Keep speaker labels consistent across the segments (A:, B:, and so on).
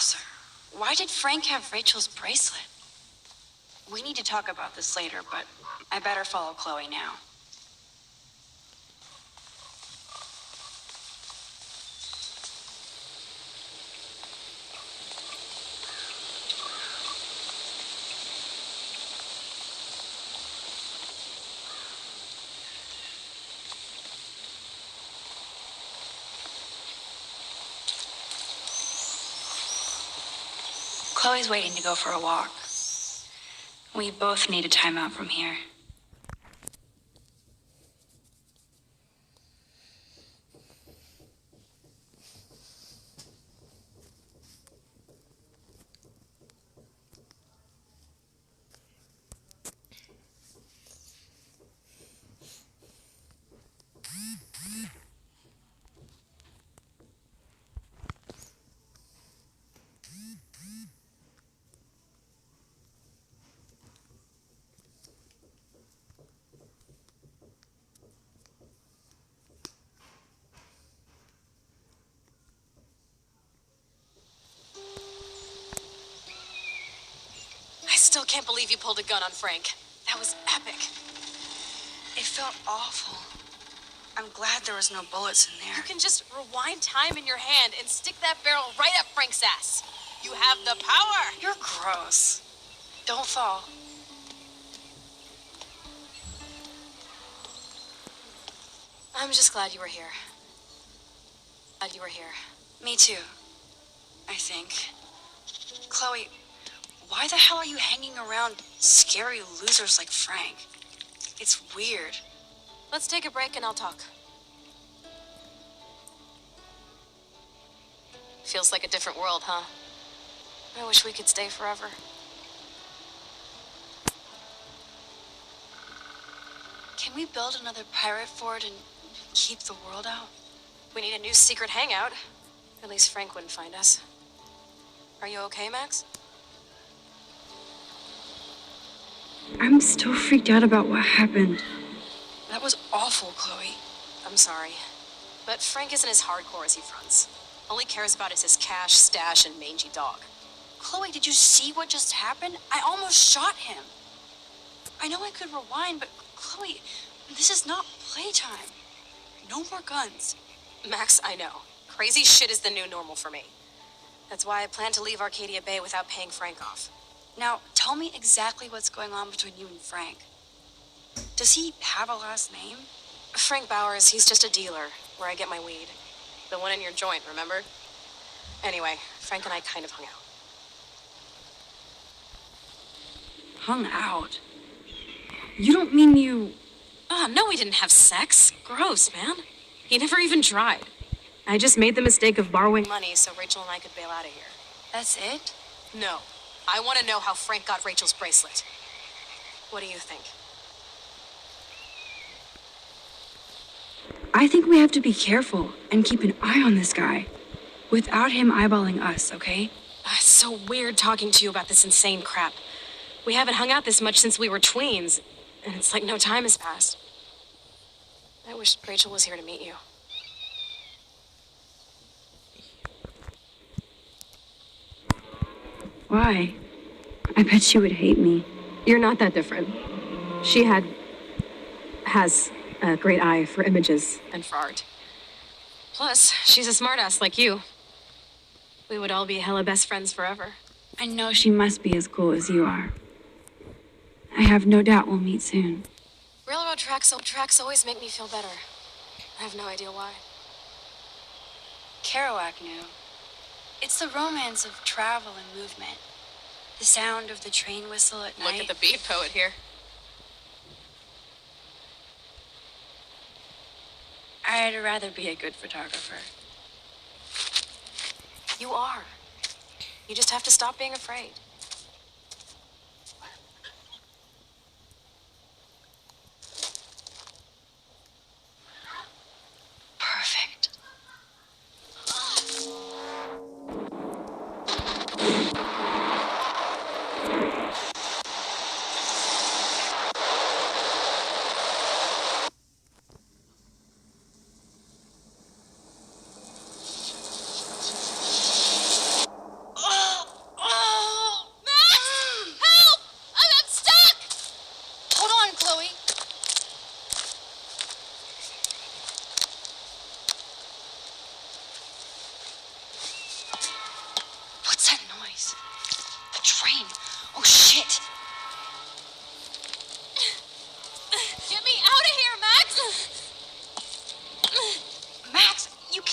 A: Bowser, why did Frank have Rachel's bracelet? We need to talk about this later, but I better follow Chloe now. Chloe's waiting to go for a walk. We both need a timeout from here.
B: I still can't believe you pulled a gun on Frank. That was epic.
A: It felt awful. I'm glad there was no bullets in there.
B: You can just rewind time in your hand and stick that barrel right up Frank's ass. You have the power.
A: You're gross. Don't fall.
B: I'm just glad you were here. Glad you were here.
A: Me too, I think. Chloe, why the hell are you hanging around scary losers like Frank? It's weird.
B: Let's take a break and I'll talk. Feels like a different world, huh? I wish we could stay forever.
A: Can we build another pirate fort and keep the world out?
B: We need a new secret hangout. At least Frank wouldn't find us. Are you okay, Max?
A: I'm still freaked out about what happened. That was awful, Chloe.
B: I'm sorry. But Frank isn't as hardcore as he fronts. All he cares about is his cash, stash, and mangy dog.
A: Chloe, did you see what just happened? I almost shot him. I know I could rewind, but Chloe, this is not playtime. No more guns.
B: Max, I know. Crazy shit is the new normal for me. That's why I plan to leave Arcadia Bay without paying Frank off.
A: Now, tell me exactly what's going on between you and Frank. Does he have a last name?
B: Frank Bowers, he's just a dealer, where I get my weed. The one in your joint, remember? Anyway, Frank and I kind of hung out.
A: Hung out? You don't mean you...
B: Oh, no, we didn't have sex. Gross, man. He never even tried. I just made the mistake of borrowing money so Rachel and I could bail out of here.
A: That's it?
B: No. I want to know how Frank got Rachel's bracelet. What do you think?
A: I think we have to be careful and keep an eye on this guy. Without him eyeballing us, okay?
B: It's so weird talking to you about this insane crap. We haven't hung out this much since we were tweens, and it's like no time has passed. I wish Rachel was here to meet you.
A: Why? I bet she would hate me.
B: You're not that different. She has a great eye for images and for art. Plus, she's a smartass like you. We would all be hella best friends forever.
A: I know she must be as cool as you are. I have no doubt we'll meet soon.
B: Railroad tracks, old tracks always make me feel better. I have no idea why.
A: Kerouac knew. It's the romance of travel and movement. The sound of the train whistle at night.
B: Look at the beat poet here.
A: I'd rather be a good photographer.
B: You are. You just have to stop being afraid.
A: Perfect.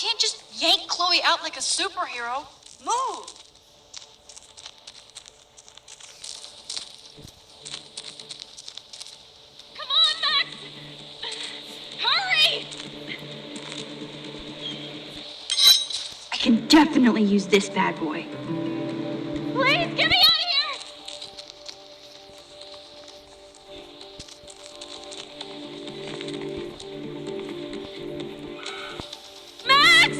A: can't just yank Chloe out like a superhero. Move! Come on, Max! Hurry!
C: I can definitely use this bad boy.
A: Please, get me out of here! Max!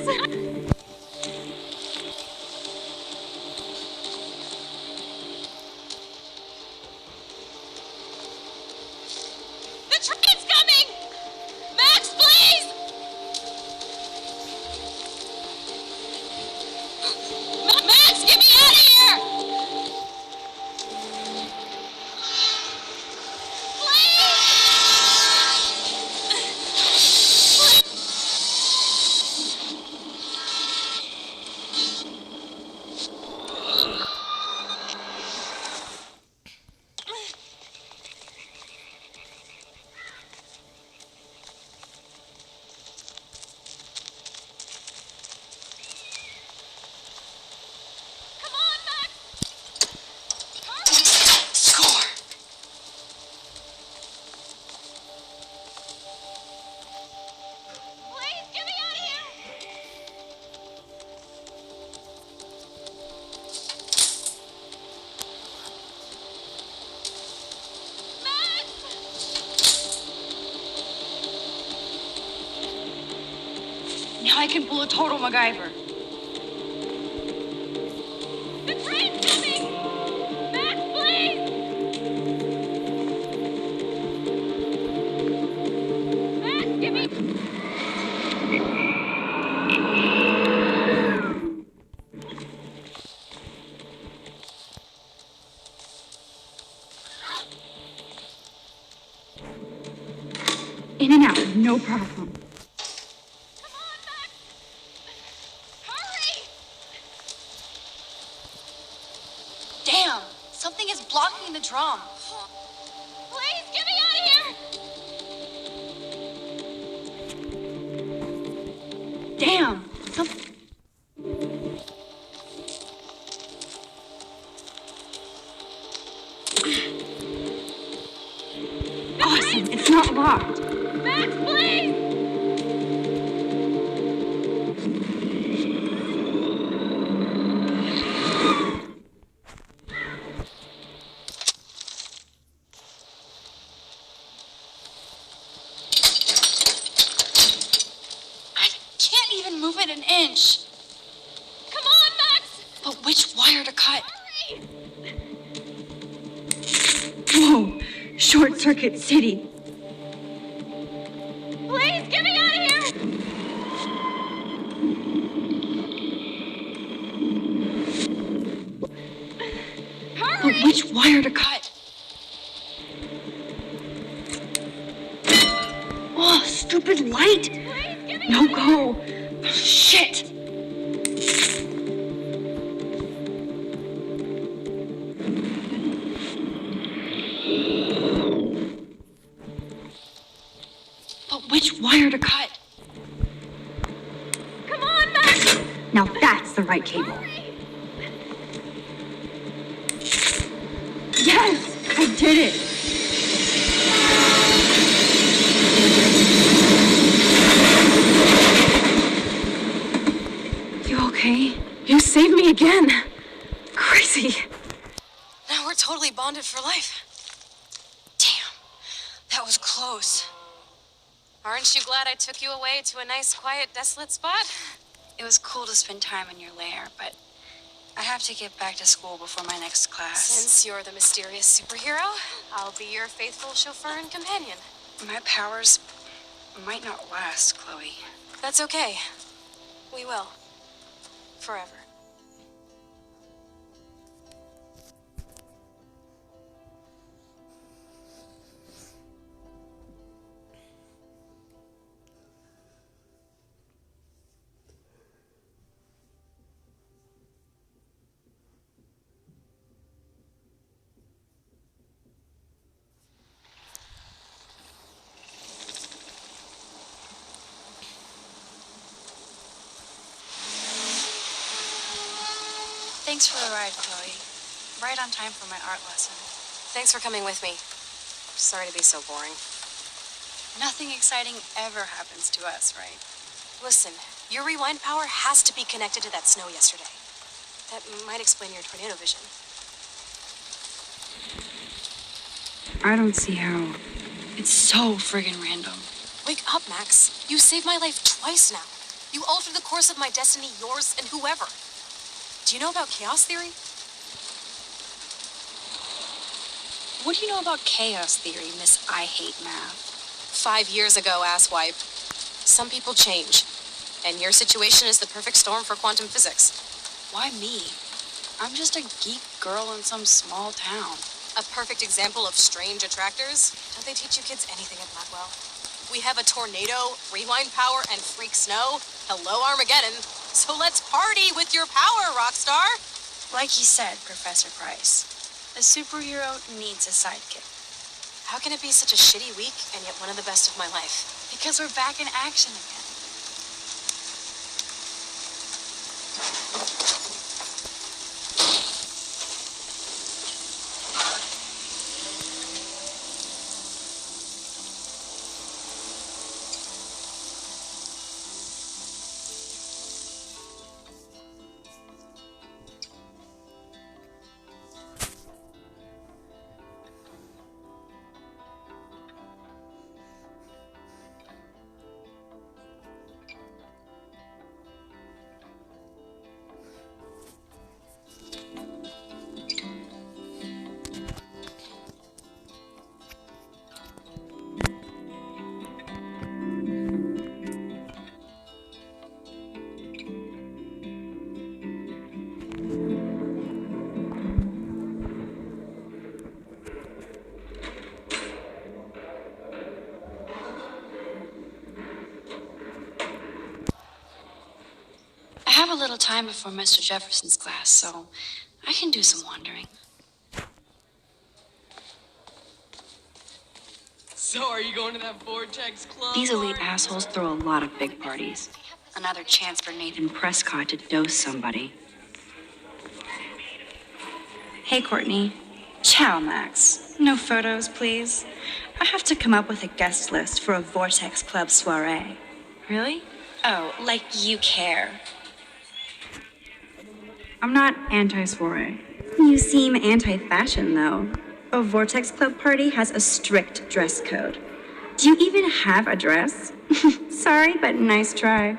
A: The train's coming! Max, please! Max, get me out of here! Come on, Max! Hurry! Score! Please, get me out of here! Max!
C: Now I can pull a total MacGyver.
A: The train's coming! Max, please! Max, give me...
C: In and out, no problem.
A: Come on, Max! Hurry! Damn! Something is blocking the drum. Please, get me out of here!
C: Damn! Awesome, it's not locked.
A: Max, please! I can't even move it an inch. Come on, Max! But which wire to cut? Hurry!
C: Whoa! Short Circuit City.
A: Please, get me out of here! Hurry!
C: But which wire to cut? Oh, stupid light!
A: Please, get me
C: No
A: out of here!
C: go! Shit! But which wire to cut?
A: Come on, Max!
C: Now that's the right cable.
A: Hurry!
C: Yes! I did it! You okay? You saved me again! Crazy!
A: Now we're totally bonded for life. Damn, that was close. Aren't you glad I took you away to a nice, quiet, desolate spot? It was cool to spend time in your lair, but I have to get back to school before my next class. Since you're the mysterious superhero, I'll be your faithful chauffeur and companion. My powers might not last, Chloe. That's okay. We will. Forever.
D: Thanks for the ride, Chloe. Right on time for my art lesson.
A: Thanks for coming with me. Sorry to be so boring.
D: Nothing exciting ever happens to us, right?
A: Listen, your rewind power has to be connected to that snow yesterday. That might explain your tornado vision.
D: I don't see how. It's so friggin' random.
A: Wake up, Max. You saved my life twice now. You altered the course of my destiny, yours, and whoever. Do you know about chaos theory?
D: What do you know about chaos theory, Miss I Hate Math?
A: 5 years ago, asswipe. Some people change. And your situation is the perfect storm for quantum physics.
D: Why me? I'm just a geek girl in some small town.
A: A perfect example of strange attractors. Don't they teach you kids anything at Blackwell? We have a tornado, rewind power, and freak snow. Hello, Armageddon. So let's party with your power, Rockstar.
D: Like you said, Professor Price, a superhero needs a sidekick.
A: How can it be such a shitty week and yet one of the best of my life?
D: Because we're back in action again. I have a little time before Mr. Jefferson's class, so I can do some wandering.
E: So, are you going to that Vortex Club?
D: These elite assholes throw a lot of big parties. Another chance for Nathan Prescott to dose somebody. Hey, Courtney. Ciao, Max. No photos, please. I have to come up with a guest list for a Vortex Club soiree.
B: Really?
D: Oh, like you care. I'm not anti-soiree. You seem anti-fashion, though. A Vortex Club party has a strict dress code. Do you even have a dress? Sorry, but nice try.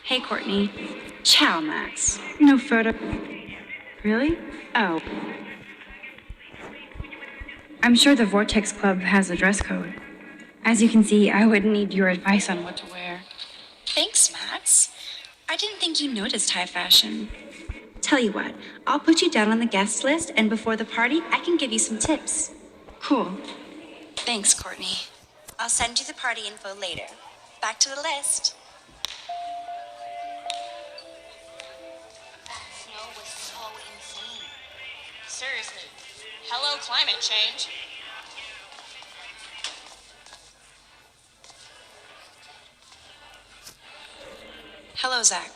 D: Hey, Courtney. Ciao, Max. No photo. Really? Oh. I'm sure the Vortex Club has a dress code. As you can see, I would need your advice on what to wear. Thanks, Max. I didn't think you noticed high fashion. Tell you what, I'll put you down on the guest list, and before the party, I can give you some tips. Cool. Thanks, Courtney. I'll send you the party info later. Back to the list.
F: That snow was so insane. Seriously. Hello, climate change.
D: Hello, Zach.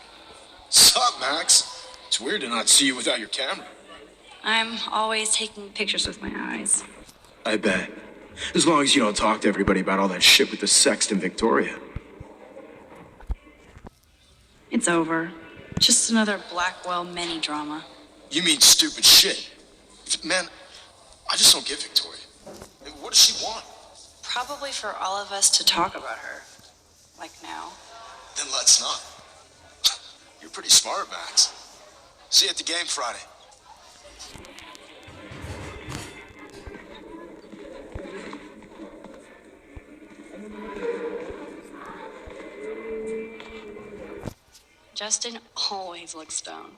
G: Sup, Max? It's weird to not see you without your camera.
D: I'm always taking pictures with my eyes.
G: I bet. As long as you don't talk to everybody about all that shit with the sext in Victoria.
D: It's over. Just another Blackwell mini-drama.
G: You mean stupid shit. Man, I just don't get Victoria. What does she want?
D: Probably for all of us to talk about her. Like now.
G: Then let's not. You're pretty smart, Max. See you at the game Friday.
D: Justin always looks stoned.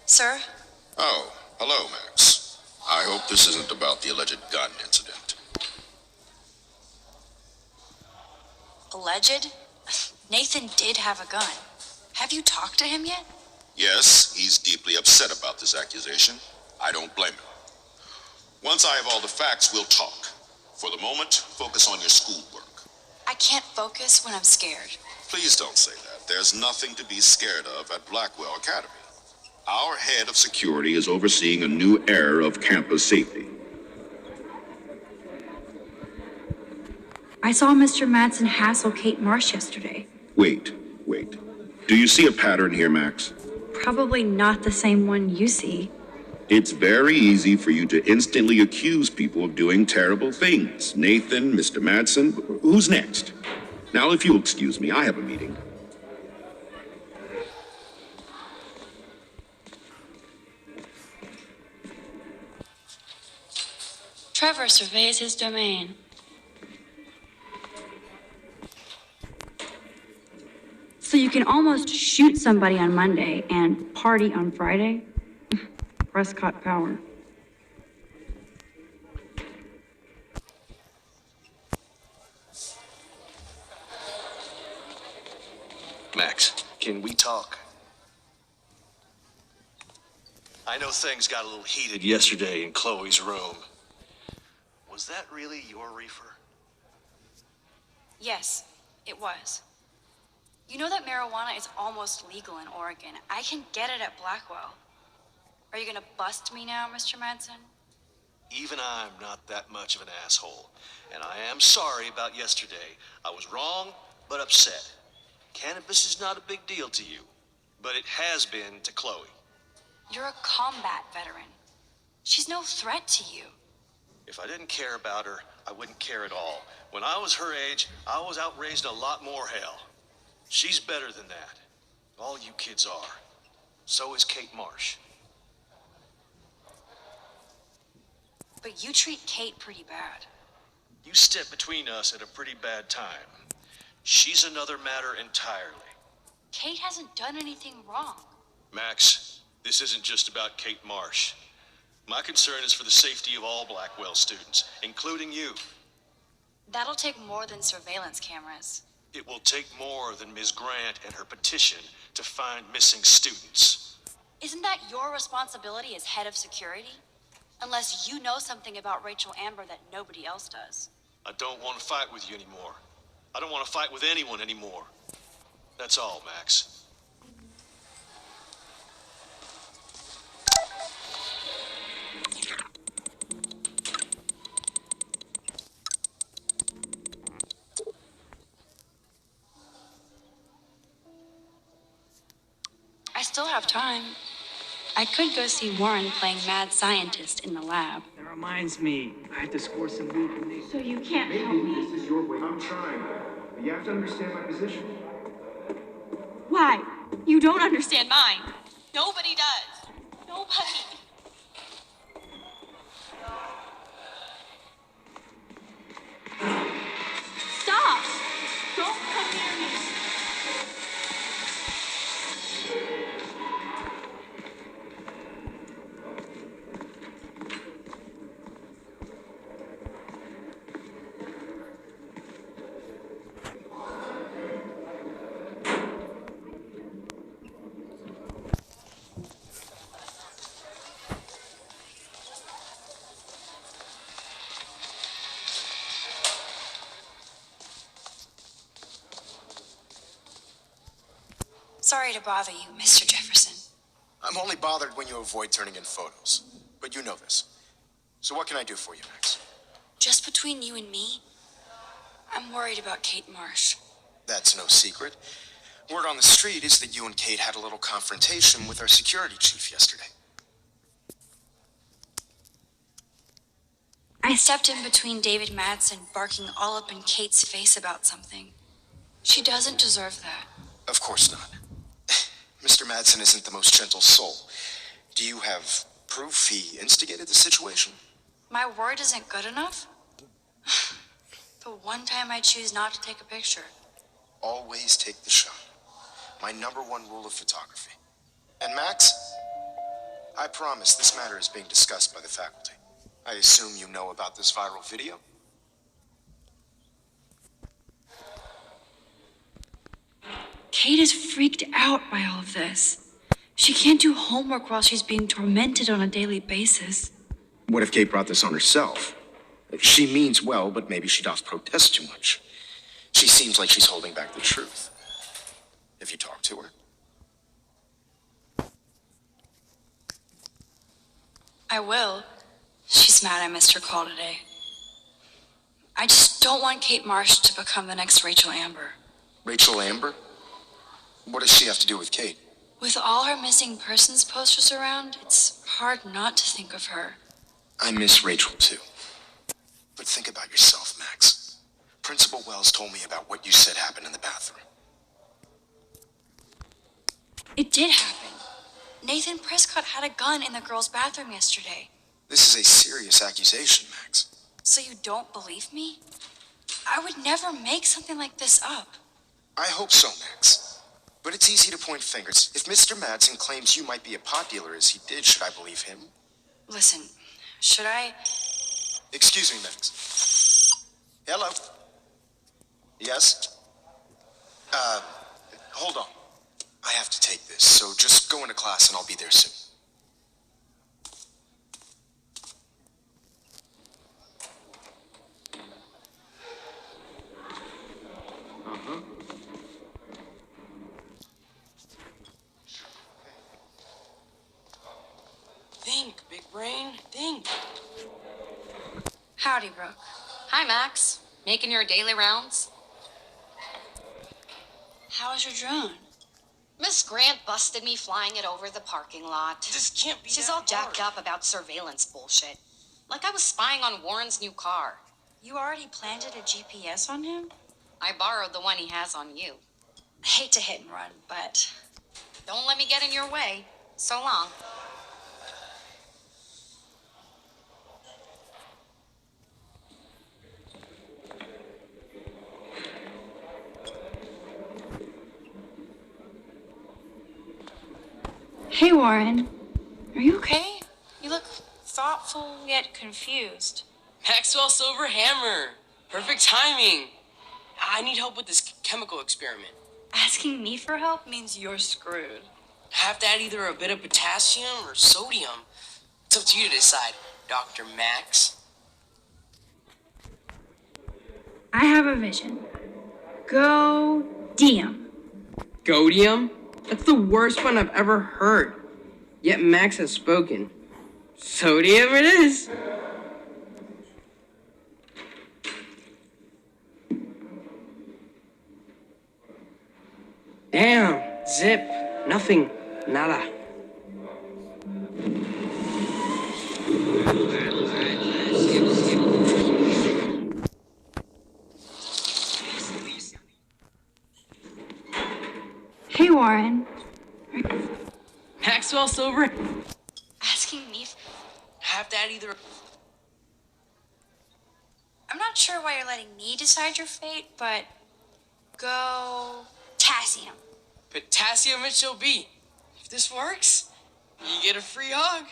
D: Sir?
H: Oh, hello, Max. I hope this isn't about the alleged gun incident.
D: Alleged? Nathan did have a gun. Have you talked to him yet?
H: Yes, he's deeply upset about this accusation. I don't blame him. Once I have all the facts, we'll talk. For the moment, focus on your schoolwork.
F: I can't focus when I'm scared.
H: Please don't say that. There's nothing to be scared of at Blackwell Academy. Our head of security is overseeing a new era of campus safety.
D: I saw Mr. Madsen hassle Kate Marsh yesterday.
H: Wait. Do you see a pattern here, Max?
D: Probably not the same one you see.
H: It's very easy for you to instantly accuse people of doing terrible things. Nathan, Mr. Madsen, who's next? Now, if you'll excuse me, I have a meeting.
D: Trevor surveys his domain. So you can almost shoot somebody on Monday and party on Friday? Prescott power.
G: Max, can we talk? I know things got a little heated yesterday in Chloe's room. Was that really your reefer?
F: Yes, it was. You know that marijuana is almost legal in Oregon. I can get it at Blackwell. Are you gonna bust me now, Mr. Madsen?
G: Even I'm not that much of an asshole. And I am sorry about yesterday. I was wrong, but upset. Cannabis is not a big deal to you, but it has been to Chloe.
F: You're a combat veteran. She's no threat to you.
G: If I didn't care about her, I wouldn't care at all. When I was her age, I was outraised a lot more hell. She's better than that. All you kids are. So is Kate Marsh.
F: But you treat Kate pretty bad.
G: You stepped between us at a pretty bad time. She's another matter entirely.
F: Kate hasn't done anything wrong.
G: Max, this isn't just about Kate Marsh. My concern is for the safety of all Blackwell students, including you.
F: That'll take more than surveillance cameras.
G: It will take more than Ms. Grant and her petition to find missing students.
F: Isn't that your responsibility as head of security? Unless you know something about Rachel Amber that nobody else does.
G: I don't want to fight with you anymore. I don't want to fight with anyone anymore. That's all, Max.
D: I still have time. I could go see Warren playing mad scientist in the lab.
I: That reminds me, I have to score some weed from these.
D: So you can't help
J: Maybe
D: me?
J: this is your way. I'm trying, but you have to understand my position.
D: Why? You don't understand mine.
F: Nobody does. Nobody.
D: Stop! Don't come near me.
F: Sorry to bother you, Mr. Jefferson.
G: I'm only bothered when you avoid turning in photos. But you know this. So what can I do for you, Max?
F: Just between you and me, I'm worried about Kate Marsh.
G: That's no secret. Word on the street is that you and Kate had a little confrontation with our security chief yesterday.
F: I stepped in between David Madsen barking all up in Kate's face about something. She doesn't deserve that.
G: Of course not. Mr. Madsen isn't the most gentle soul. Do you have proof he instigated the situation?
F: My word isn't good enough? The one time I choose not to take a picture.
G: Always take the shot. My #1 rule of photography. And Max, I promise this matter is being discussed by the faculty. I assume you know about this viral video?
D: Kate is freaked out by all of this. She can't do homework while she's being tormented on a daily basis.
J: What if Kate brought this on herself? She means well, but maybe she does protest too much. She seems like she's holding back the truth. If you talk to her.
F: I will. She's mad I missed her call today. I just don't want Kate Marsh to become the next Rachel Amber.
J: Rachel Amber? What does she have to do with Kate?
F: With all her missing persons posters around, it's hard not to think of her.
J: I miss Rachel too. But think about yourself, Max. Principal Wells told me about what you said happened in the bathroom.
F: It did happen. Nathan Prescott had a gun in the girls' bathroom yesterday.
J: This is a serious accusation, Max.
F: So you don't believe me? I would never make something like this up.
J: I hope so, Max. But it's easy to point fingers. If Mr. Madsen claims you might be a pot dealer as he did, should I believe him?
F: Listen, should I?
J: Excuse me, Max. Hello? Yes? Hold on. I have to take this, so just go into class and I'll be there soon.
E: Think, big brain, think.
F: Howdy, Brooke.
A: Hi, Max. Making your daily rounds?
F: How was your drone?
A: Miss Grant busted me flying it over the parking lot.
E: This can't be
A: She's
E: that
A: all jacked
E: hard.
A: up about surveillance bullshit. Like I was spying on Warren's new car.
F: You already planted a GPS on him?
A: I borrowed the one he has on you.
F: I hate to hit and run, but
A: Don't let me get in your way. So long.
D: Hey, Warren. Are you okay? You look thoughtful yet confused.
E: Maxwell Silver Hammer. Perfect timing. I need help with this chemical experiment.
F: asking me for help means you're screwed.
E: Have to add either a bit of potassium or sodium. It's up to you to decide, Dr. Max.
D: I have a vision. Go Diem.
E: Godium? That's the worst one I've ever heard. Yet Max has spoken. Sodium it is. Damn, zip, nothing, nada.
D: Hey, Warren.
E: Maxwell Silver?
F: Asking me?
E: Have to add either.
F: I'm not sure why you're letting me decide your fate, but go potassium.
E: Potassium it shall be. If this works, you get a free hug.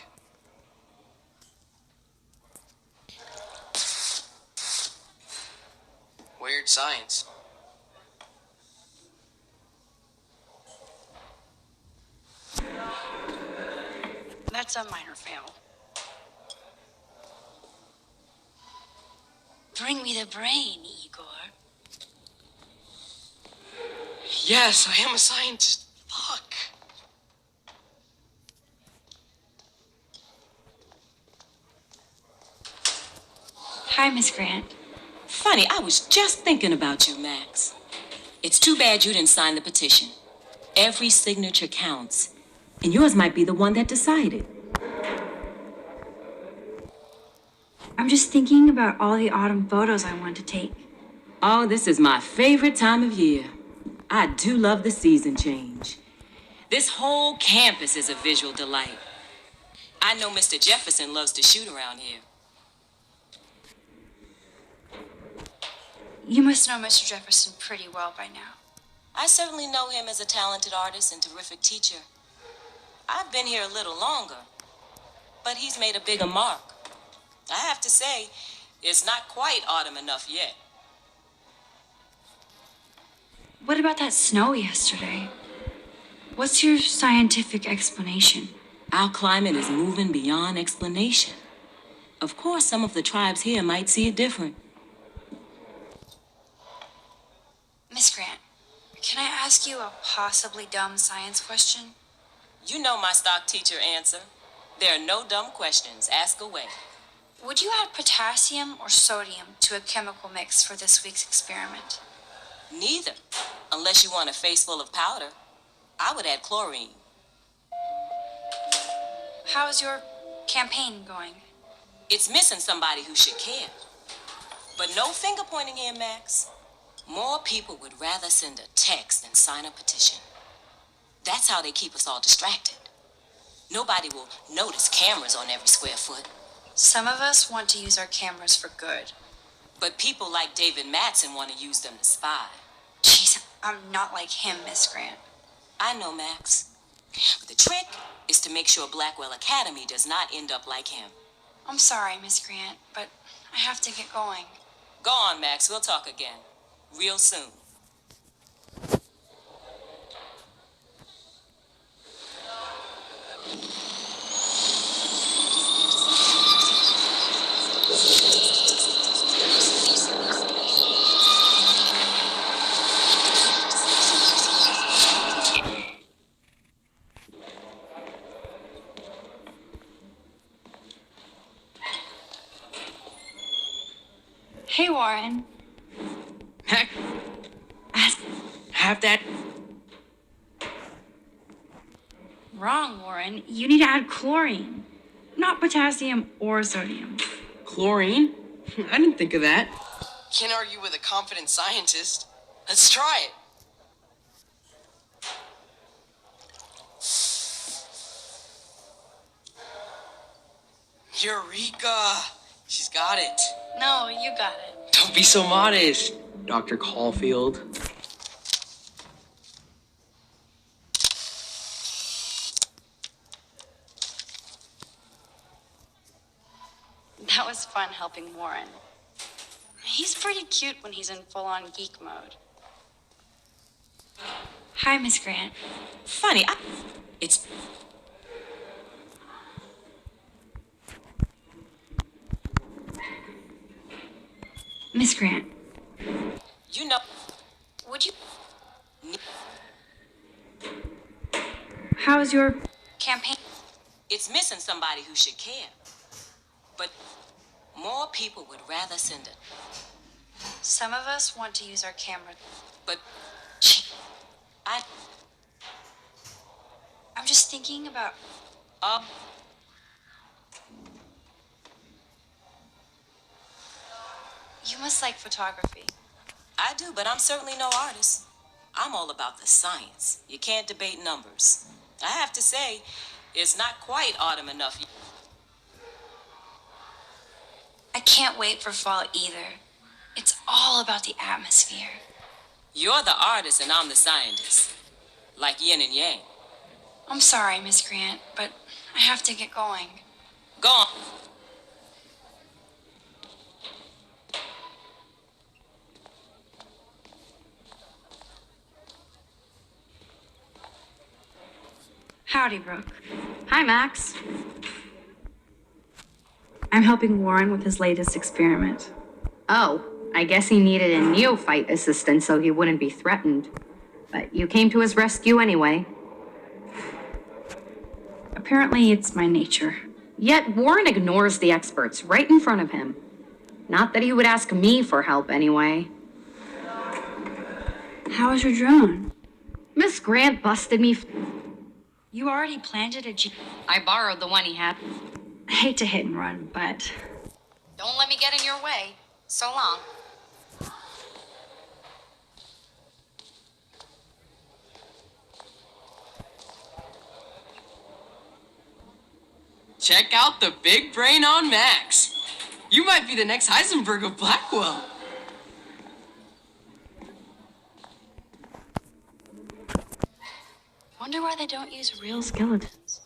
E: Weird science.
F: That's a minor fail. Bring me the brain, Igor.
E: Yes, I am a scientist. Fuck.
D: Hi, Miss Grant.
K: Funny, I was just thinking about you, Max. It's too bad you didn't sign the petition. Every signature counts, and yours might be the one that decided.
D: I'm just thinking about all the autumn photos I want to take.
K: Oh, this is my favorite time of year. I do love the season change. This whole campus is a visual delight. I know Mr. Jefferson loves to shoot around here.
F: You must know Mr. Jefferson pretty well by now.
K: I certainly know him as a talented artist and terrific teacher. I've been here a little longer, but he's made a bigger mark. I have to say, it's not quite autumn enough yet.
D: What about that snow yesterday? What's your scientific explanation?
K: Our climate is moving beyond explanation. Of course, some of the tribes here might see it different.
F: Miss Grant, can I ask you a possibly dumb science question?
K: You know my stock teacher answer. There are no dumb questions. Ask away.
F: Would you add potassium or sodium to a chemical mix for this week's experiment?
K: Neither, unless you want a face full of powder. I would add chlorine.
F: How's your campaign going?
K: It's missing somebody who should care. But no finger pointing here, Max. More people would rather send a text than sign a petition. That's how they keep us all distracted. Nobody will notice cameras on every square foot.
F: Some of us want to use our cameras for good.
K: But people like David Madsen want to use them to spy.
F: Jeez, I'm not like him, Miss Grant.
K: I know, Max. But the trick is to make sure Blackwell Academy does not end up like him.
F: I'm sorry, Miss Grant, but I have to get going.
K: Go on, Max. We'll talk again. Real soon.
D: Hey, Warren.
E: Heck, have that.
D: Wrong, Warren. You need to add chlorine, not potassium or sodium.
E: Chlorine? I didn't think of that. Can't argue with a confident scientist. Let's try it. Eureka! She's got it.
F: No, you got it.
E: Don't be so modest, Dr. Caulfield.
F: That was fun helping Warren. He's pretty cute when he's in full-on geek mode.
D: Hi, Miss Grant.
K: Funny, it's...
D: Miss Grant.
K: You know...
F: Would you...
D: How's your
F: campaign?
K: It's missing somebody who should care. But more people would rather send it.
F: Some of us want to use our camera.
K: But
F: I'm just thinking about... You must like photography.
K: I do, but I'm certainly no artist. I'm all about the science. You can't debate numbers. I have to say, it's not quite autumn enough.
F: I can't wait for fall either. It's all about the atmosphere.
K: You're the artist and I'm the scientist. Like yin and yang.
F: I'm sorry, Miss Grant, but I have to get going.
K: Go on.
D: Howdy, Brooke.
B: Hi, Max.
D: I'm helping Warren with his latest experiment.
B: Oh, I guess he needed a neophyte assistant so he wouldn't be threatened. But you came to his rescue anyway.
D: Apparently, it's my nature.
B: Yet Warren ignores the experts right in front of him. Not that he would ask me for help anyway.
D: How was your drone?
B: Miss Grant busted me.
D: You already planted a
B: I borrowed the one he had.
D: I hate to hit and run, but...
A: Don't let me get in your way. So long.
E: Check out the big brain on Max. You might be the next Heisenberg of Blackwell.
F: Wonder why they don't use real skeletons.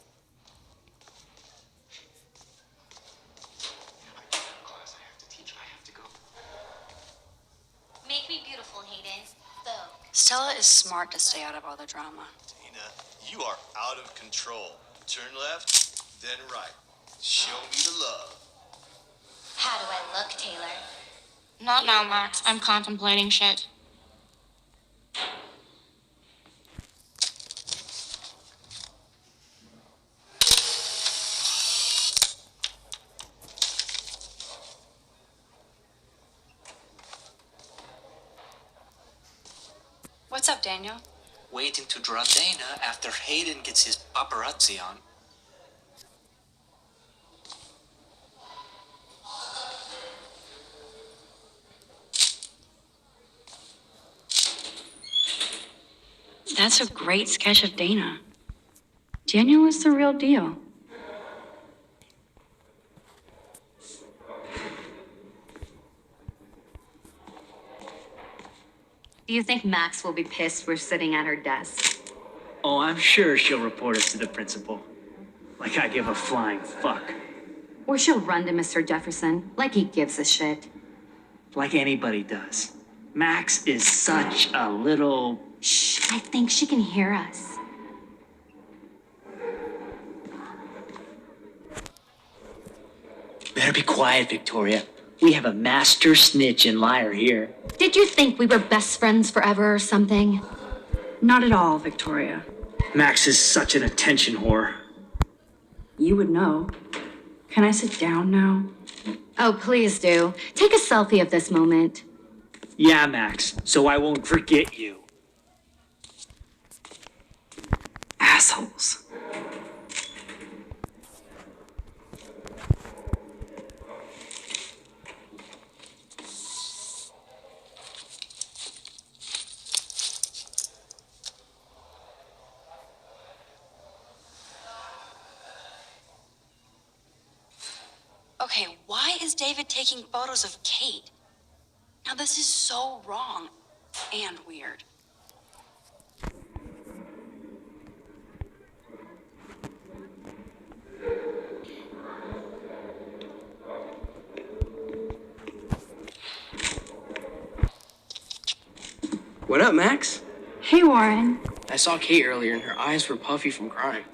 A: Make me beautiful, Hayden.
F: Stella is smart to stay out of all the drama.
G: Tina, You are out of control. Turn left, then right. Show me the love.
L: How do I look, Taylor?
M: Not now, Max. I'm contemplating shit.
F: What's up, Daniel?
I: Waiting to draw Dana after Hayden gets his paparazzi on.
D: That's a great sketch of Dana. Daniel is the real deal.
B: Do you think Max will be pissed we're sitting at her desk?
I: Oh, I'm sure she'll report us to the principal. Like I give a flying fuck.
B: Or she'll run to Mr. Jefferson, like he gives a shit.
I: Like anybody does. Max is such a little...
B: Shh, I think she can hear us.
I: Better be quiet, Victoria. We have a master snitch and liar here.
B: Did you think we were best friends forever or something?
D: Not at all, Victoria.
I: Max is such an attention whore.
D: You would know. Can I sit down now?
B: Oh, please do. Take a selfie of this moment.
I: Yeah, Max, so I won't forget you.
D: Assholes.
F: Okay, why is David taking photos of Kate? Now, this is so wrong and weird.
E: What up, Max?
D: Hey, Warren.
E: I saw Kate earlier and her eyes were puffy from crying.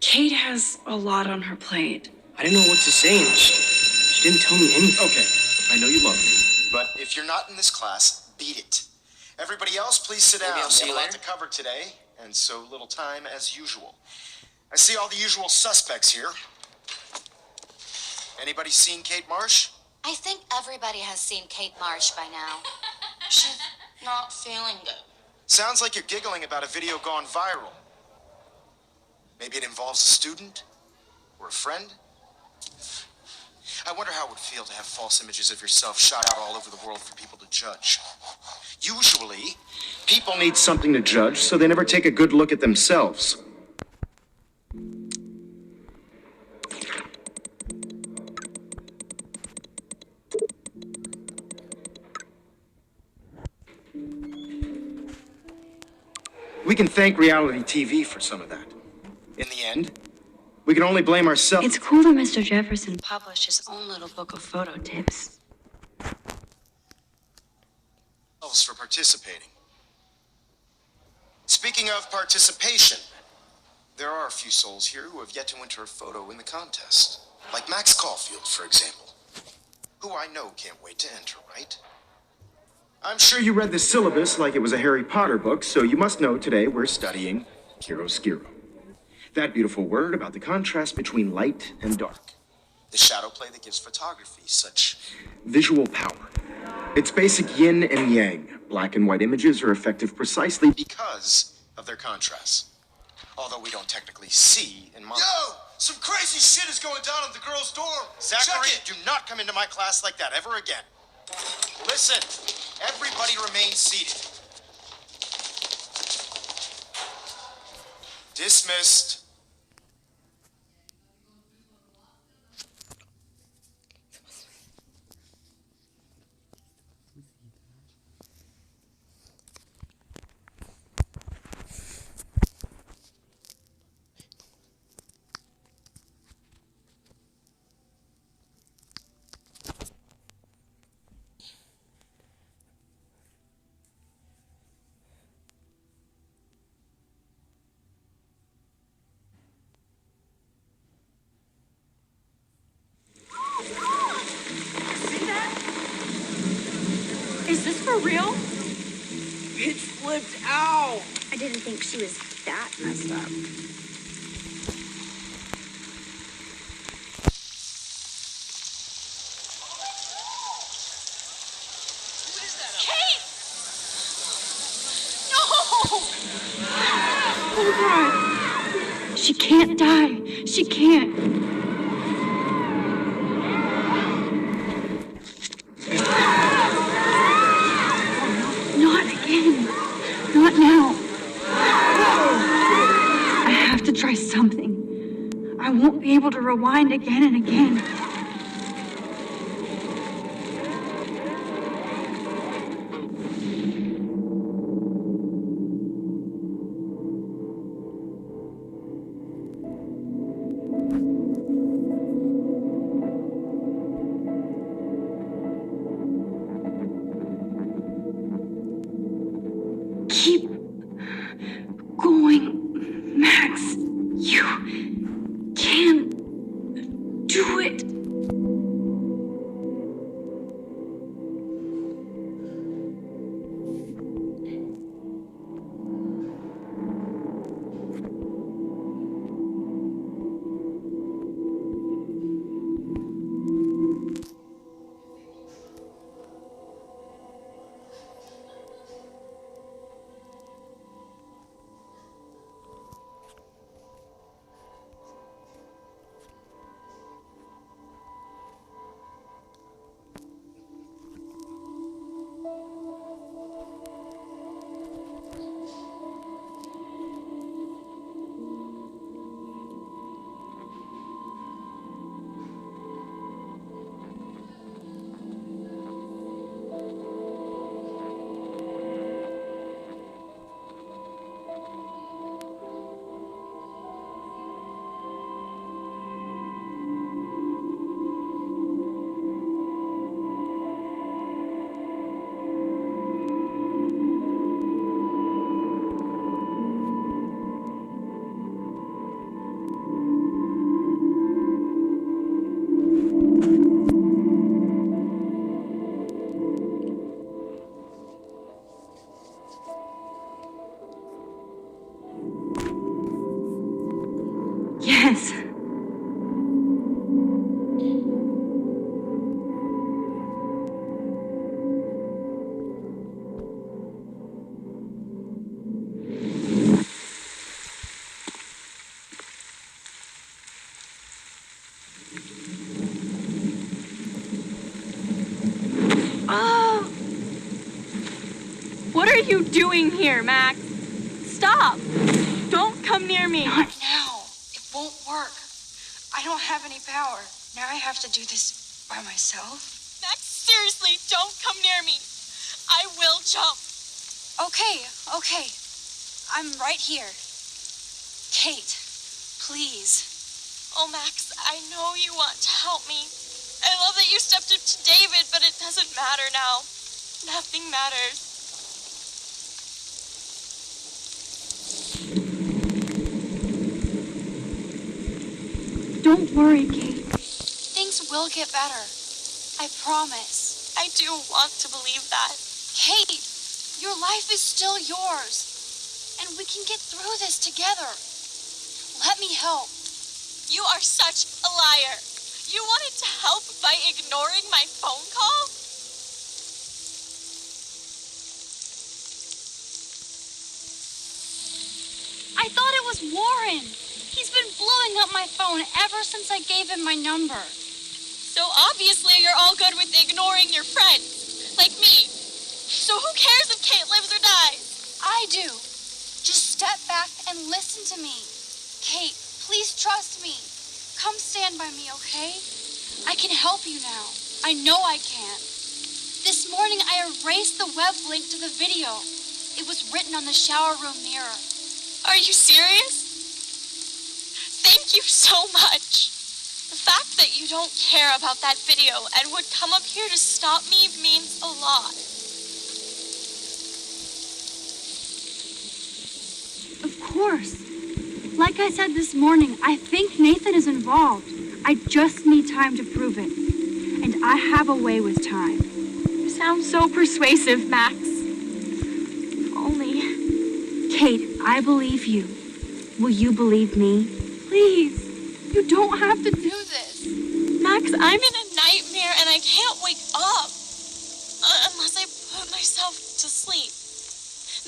D: Kate has a lot on her plate.
E: I didn't know what to say and she didn't tell me anything.
J: Okay, I know you love me, but if you're not in this class, beat it. Everybody else, please sit down.
E: Maybe I'll see
J: We
E: you
J: have a lot
E: later.
J: to cover today, and so little time as usual. I see all the usual suspects here. Anybody seen Kate Marsh?
L: I think everybody has seen Kate Marsh by now.
M: She's not feeling good.
J: Sounds like you're giggling about a video gone viral. Maybe it involves a student or a friend. I wonder how it would feel to have false images of yourself shot out all over the world for people to judge. Usually, people need something to judge, so they never take a good look at themselves. We can thank reality TV for some of that. In the end, we can only blame ourselves.
D: It's cool that Mr. Jefferson published his own little book of photo tips.
J: For participating. Speaking of participation, there are a few souls here who have yet to enter a photo in the contest. Like Max Caulfield, for example, who I know can't wait to enter, right? I'm sure you read the syllabus like it was a Harry Potter book, so you must know today we're studying chiaroscuro. That beautiful word about the contrast between light and dark. The shadow play that gives photography such visual power. It's basic yin and yang. Black and white images are effective precisely because of their contrast. Although we don't technically see in monitors. Yo! Some crazy shit is going down in the girls' dorm! Zachary, do not come into my class like that ever again. Listen, everybody remain seated. Dismissed.
C: real?
E: Bitch flipped out.
D: I didn't think she was that messed up.
C: Kate! No! Oh, God. She can't die. She can't. Not again. Not now. I have to try something. I won't be able to rewind again and again. Keep going, Max. You can do it. Yes. Oh! What are you doing here, Max? Stop! Don't come near me!
F: Not now. It won't work. I don't have any power. Now I have to do this by myself.
M: Max, seriously, don't come near me. I will jump.
F: Okay. I'm right here. Kate, please.
M: Oh, Max, I know you want to help me. I love that you stepped up to David, but it doesn't matter now. Nothing matters.
C: Don't worry, Kate.
F: Things will get better. I promise.
M: I do want to believe that.
F: Kate, your life is still yours. And we can get through this together. Let me help.
M: You are such a liar. You wanted to help by ignoring my phone call?
F: I thought it was Warren. He's been blowing up my phone ever since I gave him my number.
M: So obviously you're all good with ignoring your friends, like me. So who cares if Kate lives or dies?
F: I do. Just step back and listen to me. Kate, please trust me. Come stand by me, okay? I can help you now. I know I can. This morning I erased the web link to the video. It was written on the shower room mirror.
M: Are you serious? Thank you so much. The fact that you don't care about that video and would come up here to stop me means a lot.
C: Of course. Like I said this morning, I think Nathan is involved. I just need time to prove it. And I have a way with time. sound so persuasive, Max. If only. Kate, I believe you. Will you believe me? Please. You don't have to do this.
M: Max, I'm in a nightmare and I can't wake up. Unless I put myself to sleep.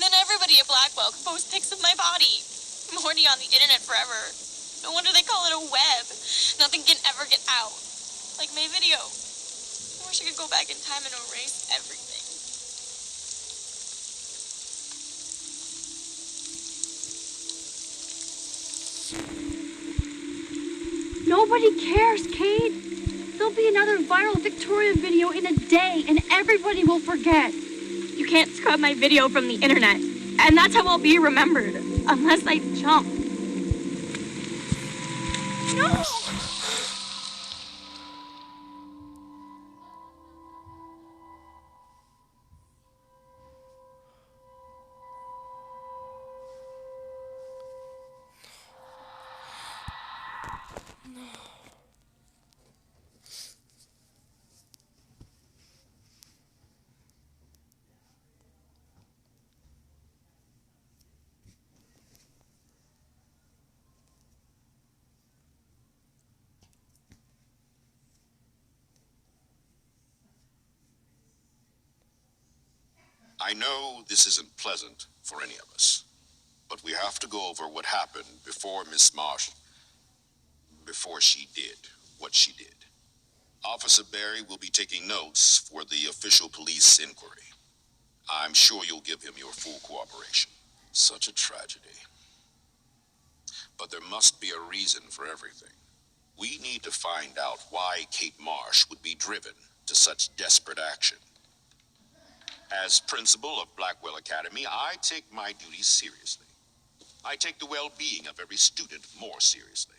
M: Then everybody at Blackwell can post pics of my body. I'm already on the internet forever. No wonder they call it a web. Nothing can ever get out. Like my video. I wish I could go back in time and erase everything.
C: Nobody cares, Kate. There'll be another viral Victoria video in a day, and everybody will forget.
M: You can't scrub my video from the internet. And that's how I'll be remembered. Unless I jump. No!
H: I know this isn't pleasant for any of us, but we have to go over what happened before Miss Marsh, before she did what she did. Officer Barry will be taking notes for the official police inquiry. I'm sure you'll give him your full cooperation. Such a tragedy. But there must be a reason for everything. We need to find out why Kate Marsh would be driven to such desperate action. As principal of Blackwell Academy, I take my duties seriously. I take the well-being of every student more seriously.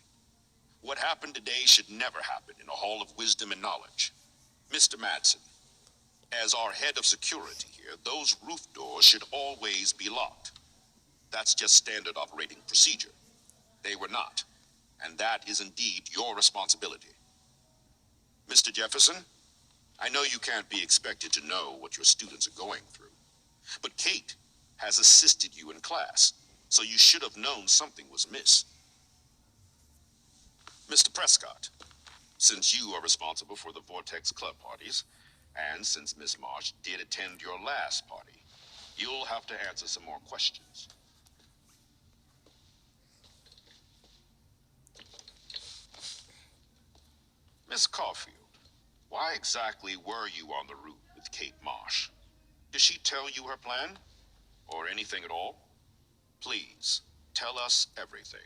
H: What happened today should never happen in a hall of wisdom and knowledge. Mr. Madsen, as our head of security here, those roof doors should always be locked. That's just standard operating procedure. They were not, and that is indeed your responsibility. Mr. Jefferson, I know you can't be expected to know what your students are going through, but Kate has assisted you in class, so you should have known something was amiss. Mr. Prescott, since you are responsible for the Vortex Club parties, and since Miss Marsh did attend your last party, you'll have to answer some more questions. Miss Caulfield, why exactly were you on the route with Kate Marsh? Did she tell you her plan? Or anything at all? Please, tell us everything.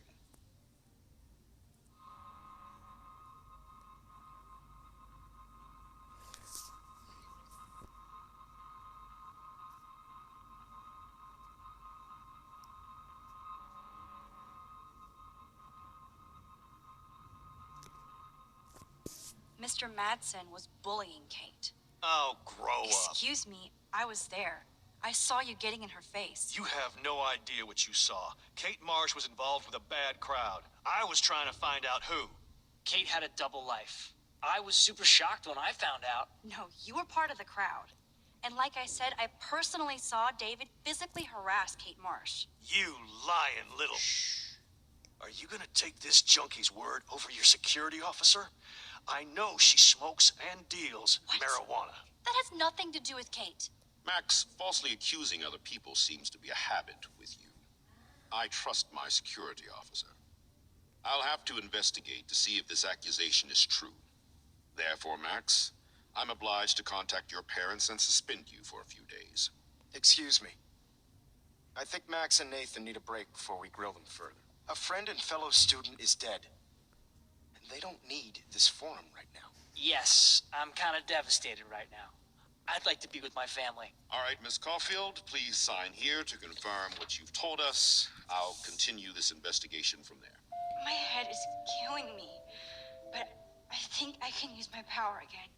F: Mr. Madsen was bullying Kate.
G: Oh, grow up.
F: Excuse me, I was there. I saw you getting in her face.
G: You have no idea what you saw. Kate Marsh was involved with a bad crowd. I was trying to find out who.
N: Kate had a double life. I was super shocked when I found out.
F: No, you were part of the crowd. And like I said, I personally saw David physically harass Kate Marsh.
G: You lying little... Shh. Are you gonna take this junkie's word over your security officer? I know she smokes and deals marijuana.
F: That has nothing to do with Kate.
H: Max, falsely accusing other people seems to be a habit with you. I trust my security officer. I'll have to investigate to see if this accusation is true. Therefore, Max, I'm obliged to contact your parents and suspend you for a few days.
J: Excuse me. I think Max and Nathan need a break before we grill them further. A friend and fellow student is dead. And they don't need this forum right now.
N: Yes, I'm kind of devastated right now. I'd like to be with my family.
H: All right, Miss Caulfield, please sign here to confirm what you've told us. I'll continue this investigation from there.
F: My head is killing me. But I think I can use my power again.